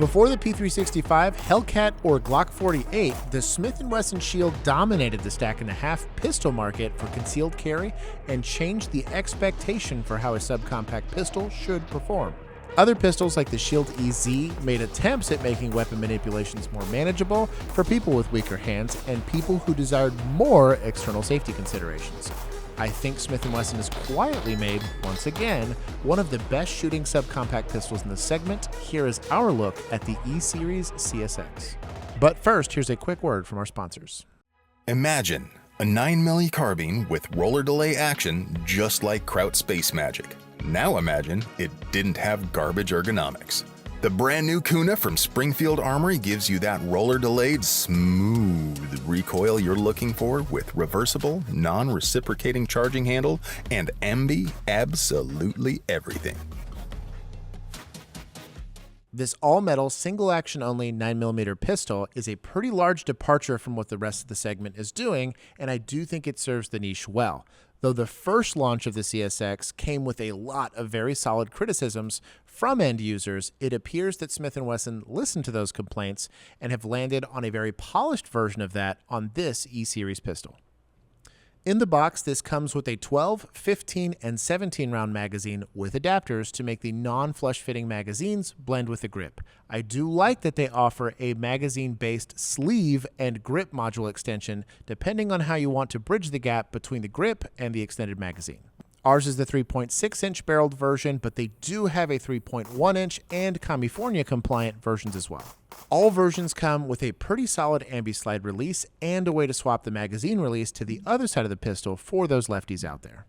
Before the P365, Hellcat, or Glock 48, the Smith & Wesson Shield dominated the stack-and-a-half pistol market for concealed carry and changed the expectation for how a subcompact pistol should perform. Other pistols like the Shield EZ made attempts at making weapon manipulations more manageable for people with weaker hands and people who desired more external safety considerations. I think Smith & Wesson has quietly made, once again, one of the best shooting subcompact pistols in the segment. Here is our look at the E-Series CSX. But first, here's a quick word from our sponsors. Imagine a 9mm carbine with roller delay action just like Kraut Space Magic. Now imagine it didn't have garbage ergonomics. The brand new Kuna from Springfield Armory gives you that roller-delayed, smooth recoil you're looking for with reversible, non-reciprocating charging handle and absolutely everything. This all-metal, single-action-only 9mm pistol is a pretty large departure from what the rest of the segment is doing, and I do think it serves the niche well. Though the first launch of the CSX came with a lot of very solid criticisms from end users, it appears that Smith & Wesson listened to those complaints and have landed on a very polished version of that on this E-Series pistol. In the box, this comes with a 12, 15, and 17-round magazine with adapters to make the non-flush fitting magazines blend with the grip. I do like that they offer a magazine-based sleeve and grip module extension depending on how you want to bridge the gap between the grip and the extended magazine. Ours is the 3.6-inch barreled version, but they do have a 3.1-inch and California-compliant versions as well. All versions come with a pretty solid ambi-slide release and a way to swap the magazine release to the other side of the pistol for those lefties out there.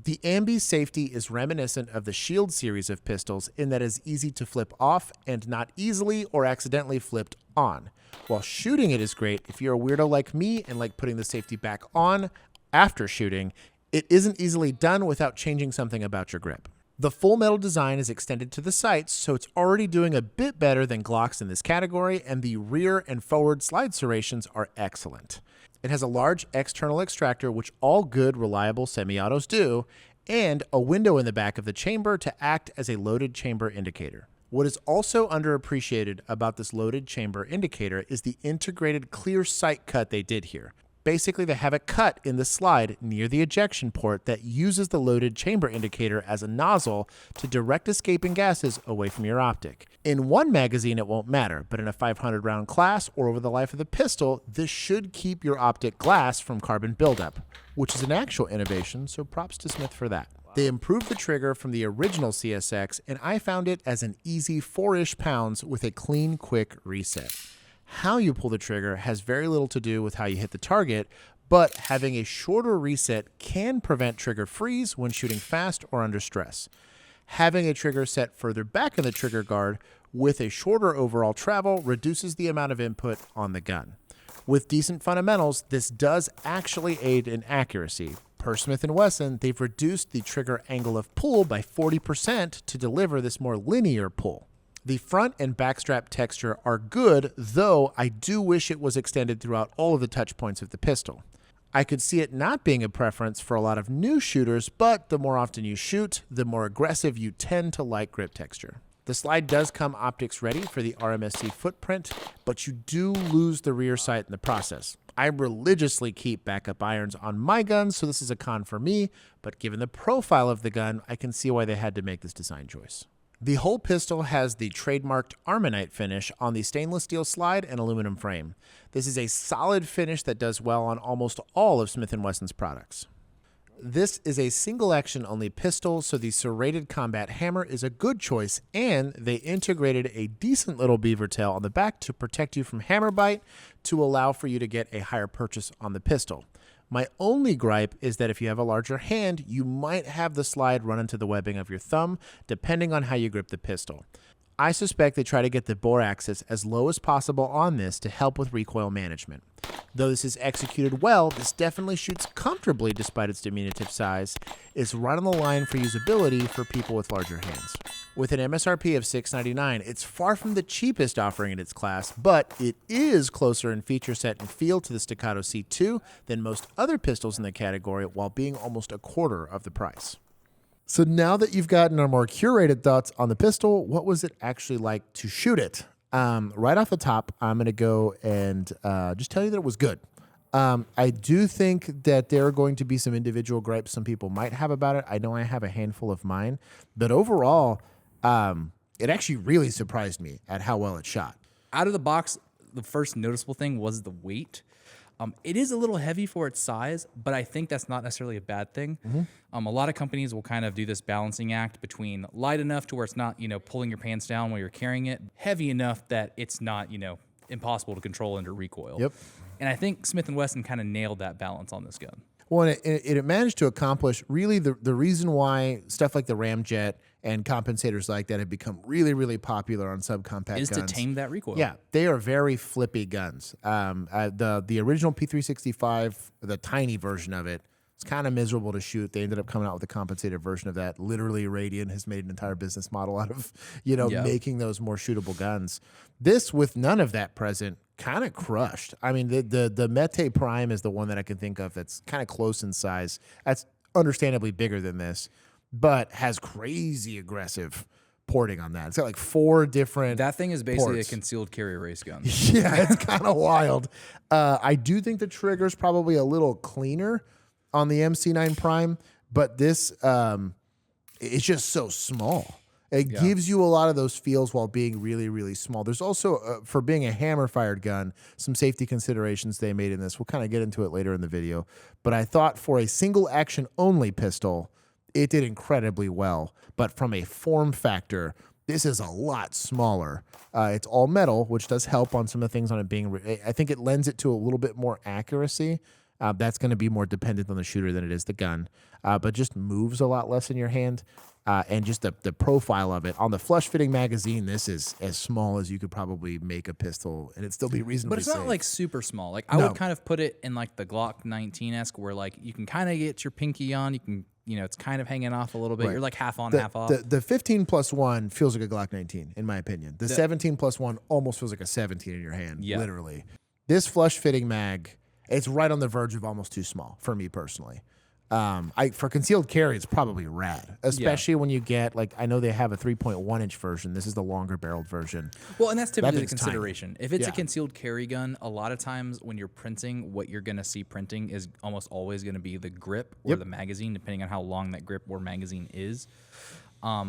The ambi safety is reminiscent of the Shield series of pistols in that it is easy to flip off and not easily or accidentally flipped on. While shooting it is great, if you're a weirdo like me and like putting the safety back on after shooting, it isn't easily done without changing something about your grip. The full metal design is extended to the sights, so it's already doing a bit better than Glocks in this category, and the rear and forward slide serrations are excellent. It has a large external extractor, which all good, reliable semi-autos do, and a window in the back of the chamber to act as a loaded chamber indicator. What is also underappreciated about this loaded chamber indicator is the integrated clear sight cut they did here. Basically, they have a cut in the slide near the ejection port that uses the loaded chamber indicator as a nozzle to direct escaping gases away from your optic. In one magazine, it won't matter, but in a 500-round class or over the life of the pistol, this should keep your optic glass from carbon buildup, which is an actual innovation, so props to Smith for that. They improved the trigger from the original CSX, and I found it as an easy 4-ish pounds with a clean, quick reset. How you pull the trigger has very little to do with how you hit the target, but having a shorter reset can prevent trigger freeze when shooting fast or under stress. Having a trigger set further back in the trigger guard with a shorter overall travel reduces the amount of input on the gun. With decent fundamentals, this does actually aid in accuracy. Per Smith & Wesson, they've reduced the trigger angle of pull by 40% to deliver this more linear pull. The front and backstrap texture are good, though I do wish it was extended throughout all of the touch points of the pistol. I could see it not being a preference for a lot of new shooters, but the more often you shoot, the more aggressive you tend to like grip texture. The slide does come optics ready for the RMSC footprint, but you do lose the rear sight in the process. I religiously keep backup irons on my guns, so this is a con for me, but given the profile of the gun, I can see why they had to make this design choice. The whole pistol has the trademarked Armonite finish on the stainless steel slide and aluminum frame. This is a solid finish that does well on almost all of Smith & Wesson's products. This is a single action only pistol, so the serrated combat hammer is a good choice, and they integrated a decent little beaver tail on the back to protect you from hammer bite to allow for you to get a higher purchase on the pistol. My only gripe is that if you have a larger hand, you might have the slide run into the webbing of your thumb, depending on how you grip the pistol. I suspect they try to get the bore axis as low as possible on this to help with recoil management. Though this is executed well, this definitely shoots comfortably despite its diminutive size. It's right on the line for usability for people with larger hands. With an MSRP of $699, it's far from the cheapest offering in its class, but it is closer in feature set and feel to the Staccato C2 than most other pistols in the category, while being almost a quarter of the price. So now that you've gotten our more curated thoughts on the pistol, what was it actually like to shoot it? Right off the top, I'm going to go and just tell you that it was good. I do think that there are going to be some individual gripes some people might have about it. I know I have a handful of mine, but overall, it actually really surprised me at how well it shot. Out of the box, the first noticeable thing was the weight. It is a little heavy for its size, but I think that's not necessarily a bad thing. A lot of companies will kind of do this balancing act between light enough to where it's not, pulling your pants down while you're carrying it, heavy enough that it's not, impossible to control under recoil. Yep. And I think Smith & Wesson kind of nailed that balance on this gun. Well, it managed to accomplish really the reason why stuff like the Ramjet and compensators like that have become really, really popular on subcompact Is guns. to tame that recoil. Yeah, they are very flippy guns. The original P365, the tiny version of it, it's kind of miserable to shoot. They ended up coming out with a compensated version of that. Literally, Radian has made an entire business model out of making those more shootable guns. This, with none of that present, kind of crushed. I mean, the Mete Prime is the one that I can think of that's kind of close in size. That's understandably bigger than this, but has crazy aggressive porting on that. It's got like 4 different. That thing is basically ports. a concealed carry race gun. Yeah, it's kind of wild. I do think the trigger's probably a little cleaner on the MC9 Prime, but this it's just so small. It gives you a lot of those feels while being really, really small. There's also, for being a hammer-fired gun, some safety considerations they made in this. We'll kind of get into it later in the video. But I thought for a single-action-only pistol, it did incredibly well. But from a form factor, this is a lot smaller. It's all metal, which does help on some of the things on it being... I think it lends it to a little bit more accuracy. That's going to be more dependent on the shooter than it is the gun. But just moves a lot less in your hand. And just the profile of it. On the flush-fitting magazine, this is as small as you could probably make a pistol, and it'd still be reasonably But it's not safe. like super small. Like I would kind of put it in like the Glock 19-esque where like you can kind of get your pinky on. You can, it's kind of hanging off a little bit. Right. You're like half on, half off. The 15 plus 1 feels like a Glock 19, in my opinion. The 17 plus 1 almost feels like a 17 in your hand, literally. This flush-fitting mag, it's right on the verge of almost too small for me personally. For concealed carry, it's probably rad, especially when you get, like, I know they have a 3.1 inch version. This is the longer barreled version. Well, and that's typically the thing's consideration. tiny. If it's a concealed carry gun, a lot of times when you're printing, what you're going to see printing is almost always going to be the grip or the magazine, depending on how long that grip or magazine is.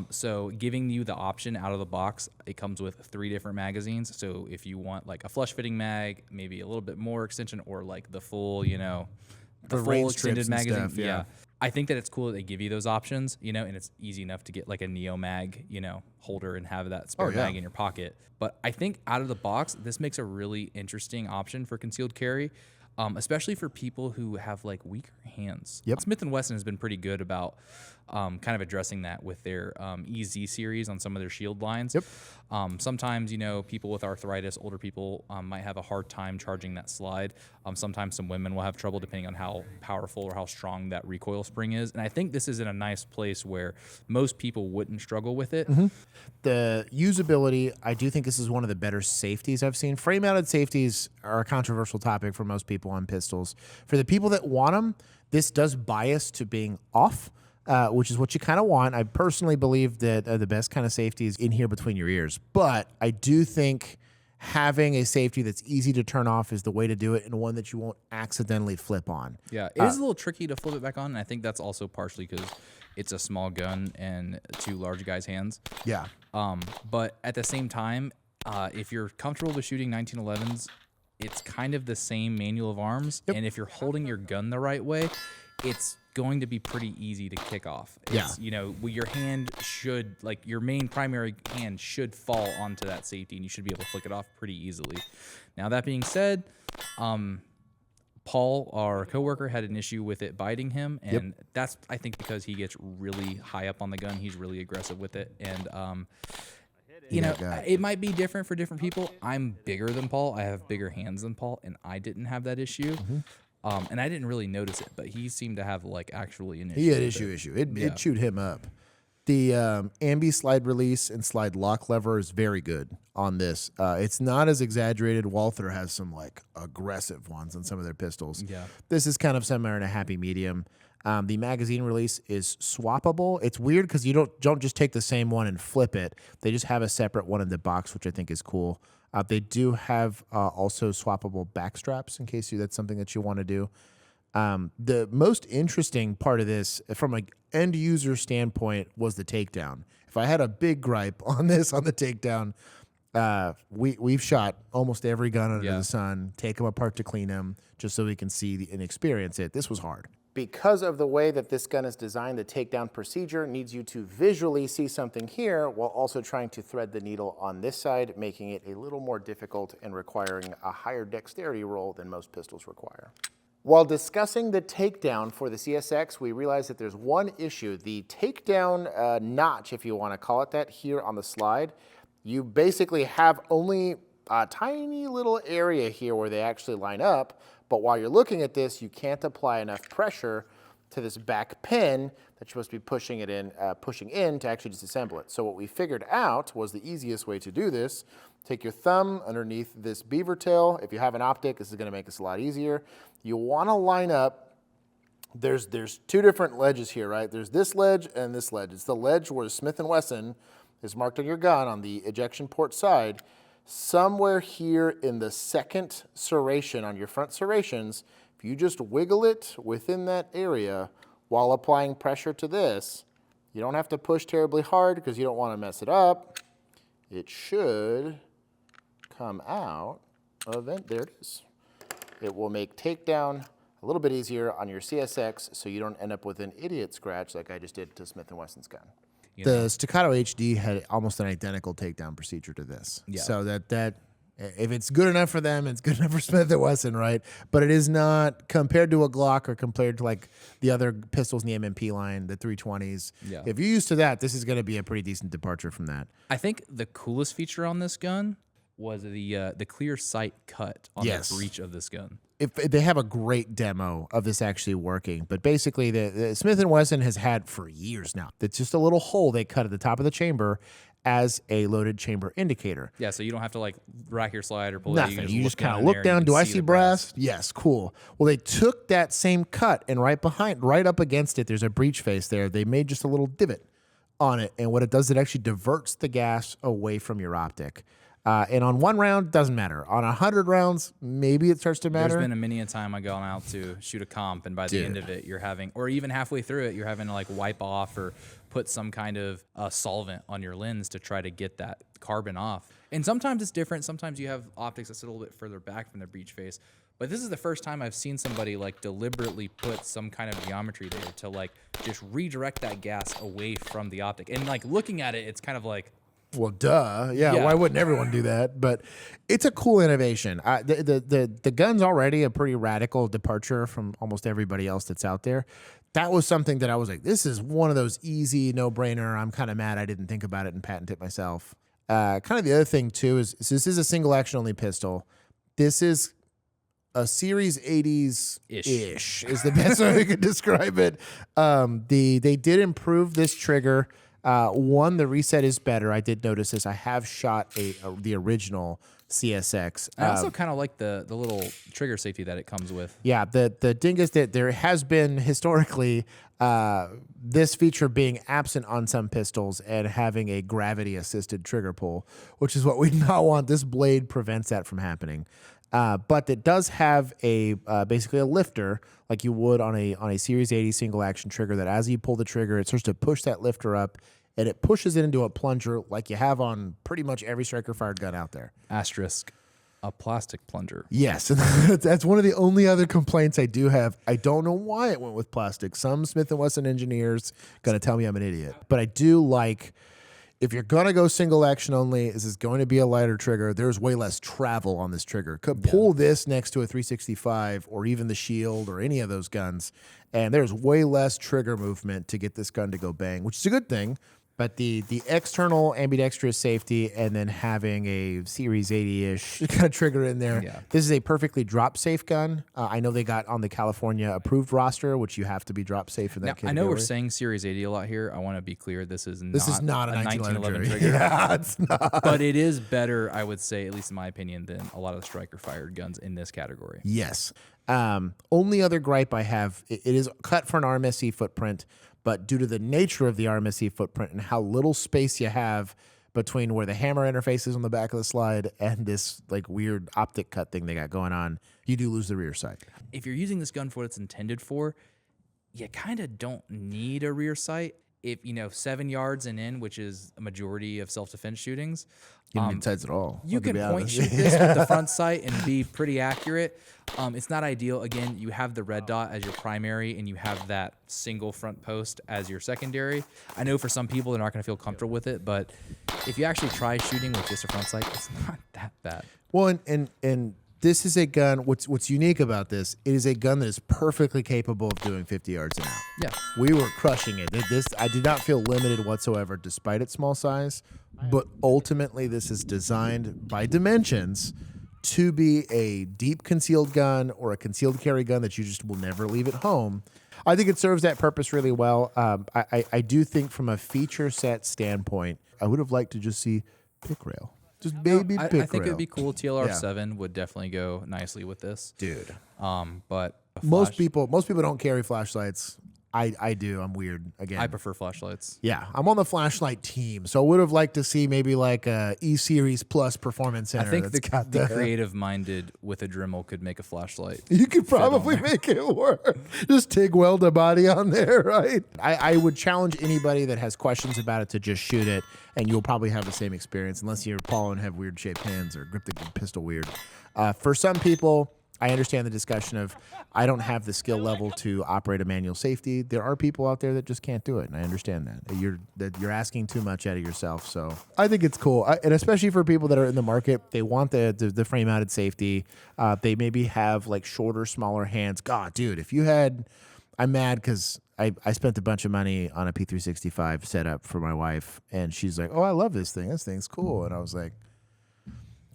So giving you the option out of the box, it comes with 3 different magazines. So if you want like a flush fitting mag, maybe a little bit more extension, or like the full, the full extended magazine. Stuff, yeah. I think that it's cool that they give you those options, and it's easy enough to get like a Neo mag, holder and have that spare mag in your pocket. But I think out of the box, this makes a really interesting option for concealed carry. Especially for people who have like weaker hands. Smith & Wesson has been pretty good about kind of addressing that with their EZ series on some of their shield lines. Sometimes, people with arthritis, older people might have a hard time charging that slide. Sometimes some women will have trouble depending on how powerful or how strong that recoil spring is. And I think this is in a nice place where most people wouldn't struggle with it. The usability, I do think this is one of the better safeties I've seen. Frame-mounted safeties are a controversial topic for most people on pistols. For the people that want them, this does bias to being off, which is what you kind of want. I personally believe that the best kind of safety is in here between your ears. But I do think having a safety that's easy to turn off is the way to do it, and one that you won't accidentally flip on. Yeah, it is a little tricky to flip it back on, and I think that's also partially because it's a small gun and 2 large guys' hands. Yeah. But at the same time, if you're comfortable with shooting 1911s, it's kind of the same manual of arms. And if you're holding your gun the right way, it's going to be pretty easy to kick off. It's, your hand should, like your main primary hand should fall onto that safety, and you should be able to flick it off pretty easily. Now, that being said, Paul, our coworker, had an issue with it biting him, and that's, I think, because he gets really high up on the gun. He's really aggressive with it, and it might be different for different people. I'm bigger than Paul. I have bigger hands than Paul, and I didn't have that issue. And I didn't really notice it, but he seemed to have like actually an issue. He had issue. It chewed him up. The ambi slide release and slide lock lever is very good on this. It's not as exaggerated. Walther has some like aggressive ones on some of their pistols. Yeah. This is kind of somewhere in a happy medium. The magazine release is swappable. It's weird because you don't just take the same one and flip it. They just have a separate one in the box, which I think is cool. They do have also swappable back straps in case that's something that you want to do. The most interesting part of this, from an end user standpoint, was the takedown. If I had a big gripe on this, on the takedown, we've shot almost every gun under the sun, take them apart to clean them, just so we can see and experience it. This was hard. Because of the way that this gun is designed, the takedown procedure needs you to visually see something here while also trying to thread the needle on this side, making it a little more difficult and requiring a higher dexterity roll than most pistols require. While discussing the takedown for the CSX, we realized that there's one issue. The takedown notch, if you want to call it that, here on the slide, you basically have only a tiny little area here where they actually line up. But while you're looking at this, you can't apply enough pressure to this back pin that you're supposed to be pushing in to actually disassemble it. So what we figured out was the easiest way to do this. Take your thumb underneath this beaver tail. If you have an optic, this is going to make this a lot easier. You want to line up. There's two different ledges here, right? There's this ledge and this ledge. It's the ledge where Smith & Wesson is marked on your gun on the ejection port side. Somewhere here in the second serration on your front serrations, if you just wiggle it within that area while applying pressure to this, you don't have to push terribly hard because you don't want to mess it up. It should come out of it. There it is. It will make takedown a little bit easier on your CSX so you don't end up with an idiot scratch like I just did to Smith & Wesson's gun. The Staccato HD had almost an identical takedown procedure to this. Yeah. So that if it's good enough for them, it's good enough for Smith & Wesson, right? But it is not compared to a Glock or compared to like the other pistols in the MMP line, the 320s. Yeah. If you're used to that, this is going to be a pretty decent departure from that. I think the coolest feature on this gun was the clear sight cut on the breech of this gun. If they have a great demo of this actually working, but basically the Smith & Wesson has had for years now. It's just a little hole they cut at the top of the chamber as a loaded chamber indicator. Yeah, so you don't have to like rack your slide or pull Nothing. it. You just kind of look down. Do I see brass? Yes, cool. Well, they took that same cut and right up against it, there's a breech face there. They made just a little divot on it, and what it does, it actually diverts the gas away from your optic. And on one round, doesn't matter. On 100 rounds, maybe it starts to matter. There's been many a time I've gone out to shoot a comp, and by the end of it, you're having, or even halfway through it, you're having to like wipe off or put some kind of solvent on your lens to try to get that carbon off. And sometimes it's different. Sometimes you have optics that sit a little bit further back from the breech face. But this is the first time I've seen somebody like deliberately put some kind of geometry there to like just redirect that gas away from the optic. And like looking at it, it's kind of like, well, duh. Yeah, why wouldn't everyone do that? But it's a cool innovation. The gun's already a pretty radical departure from almost everybody else that's out there. That was something that I was like, this is one of those easy, no-brainer. I'm kind of mad I didn't think about it and patent it myself. Kind of the other thing, too, is this is a single-action-only pistol. This is a Series 80s-ish is the best way we could describe it. They did improve this trigger. One, the reset is better. I did notice this. I have shot the original CSX. I also kind of like the little trigger safety that it comes with. Yeah, the dingus that there has been historically this feature being absent on some pistols and having a gravity-assisted trigger pull, which is what we not want. This blade prevents that from happening. But it does have a basically a lifter like you would on a Series 80 single action trigger that as you pull the trigger, it starts to push that lifter up and it pushes it into a plunger like you have on pretty much every striker fired gun out there. Asterisk, a plastic plunger. Yes, that's one of the only other complaints I do have. I don't know why it went with plastic. Some Smith & Wesson engineers going to tell me I'm an idiot. But I do like, if you're going to go single action only, this is going to be a lighter trigger. There's way less travel on this trigger. Could pull this next to a 365 or even the Shield or any of those guns, and there's way less trigger movement to get this gun to go bang, which is a good thing. But the external ambidextrous safety and then having a Series 80-ish kind of trigger in there. Yeah. This is a perfectly drop-safe gun. I know they got on the California approved roster, which you have to be drop-safe in that category. I know we're saying Series 80 a lot here. I want to be clear. This is not a 1911 trigger. Yeah, it's not. But it is better, I would say, at least in my opinion, than a lot of the striker-fired guns in this category. Yes. Only other gripe I have, it is cut for an RMSE footprint, but due to the nature of the RMSE footprint and how little space you have between where the hammer interface is on the back of the slide and this like weird optic cut thing they got going on, you do lose the rear sight. If you're using this gun for what it's intended for, you kind of don't need a rear sight. If 7 yards and in, which is a majority of self-defense shootings, You don't need sights at all. you can point shoot this with the front sight and be pretty accurate. It's not ideal. Again, you have the red dot as your primary and you have that single front post as your secondary. I know for some people they're not going to feel comfortable with it, but if you actually try shooting with just a front sight, it's not that bad. Well, and this is a gun. What's unique about this? It is a gun that is perfectly capable of doing 50 yards an hour. Yeah, We were crushing it. I did not feel limited whatsoever, despite its small size. But ultimately, this is designed by Dimensions to be a deep concealed gun or a concealed carry gun that you just will never leave at home. I think it serves that purpose really well. I do think from a feature set standpoint, I would have liked to just see pick rail. Just baby pick rail. I think it would be cool. TLR7 would definitely go nicely with this. Dude. But Most people don't carry flashlights. I do. I'm weird again. I prefer flashlights. Yeah, I'm on the flashlight team, so I would have liked to see maybe like a E-Series Plus Performance Center. I think the creative-minded with a Dremel could make a flashlight. You could probably make it work. Just TIG weld a body on there, right? I would challenge anybody that has questions about it to just shoot it, and you'll probably have the same experience, unless you're Paul and have weird shaped hands or grip the pistol weird. For some people, I understand the discussion of I don't have the skill level to operate a manual safety. There are people out there that just can't do it, and I understand that. You're asking too much out of yourself. So I think it's cool, and especially for people that are in the market, they want the frame-mounted safety. They maybe have like shorter, smaller hands. God, dude, if you had, I'm mad because I spent a bunch of money on a P365 setup for my wife, and she's like, "Oh, I love this thing. This thing's cool," and I was like,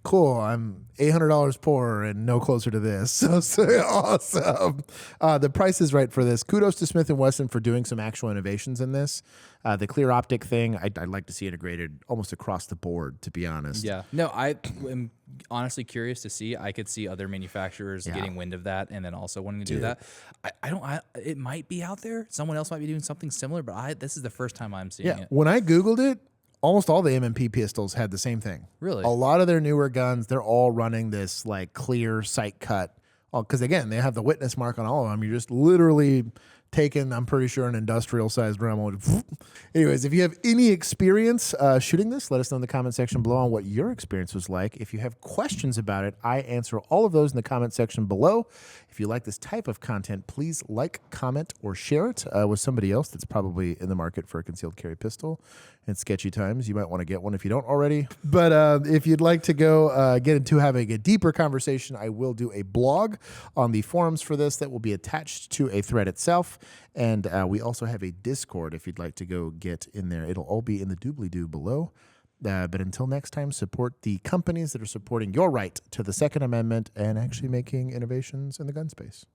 cool, I'm $800 poorer and no closer to this. So awesome. The price is right for this. Kudos to Smith & Wesson for doing some actual innovations in this. The clear optic thing, I'd like to see integrated almost across the board, to be honest. Yeah. No, I am honestly curious to see. I could see other manufacturers getting wind of that and then also wanting to do that. It might be out there. Someone else might be doing something similar, but this is the first time I'm seeing it. When I Googled it, almost all the M&P pistols had the same thing. Really? A lot of their newer guns, they're all running this like clear sight cut. Because again, they have the witness mark on all of them. You're just literally taking, I'm pretty sure, an industrial sized Dremel. Anyways, if you have any experience shooting this, let us know in the comment section below on what your experience was like. If you have questions about it, I answer all of those in the comment section below. If you like this type of content, please like, comment, or share it with somebody else that's probably in the market for a concealed carry pistol. In sketchy times, you might want to get one if you don't already. But if you'd like to go get into having a deeper conversation, I will do a blog on the forums for this that will be attached to a thread itself. And we also have a Discord if you'd like to go get in there. It'll all be in the doobly-doo below. But until next time, support the companies that are supporting your right to the Second Amendment and actually making innovations in the gun space.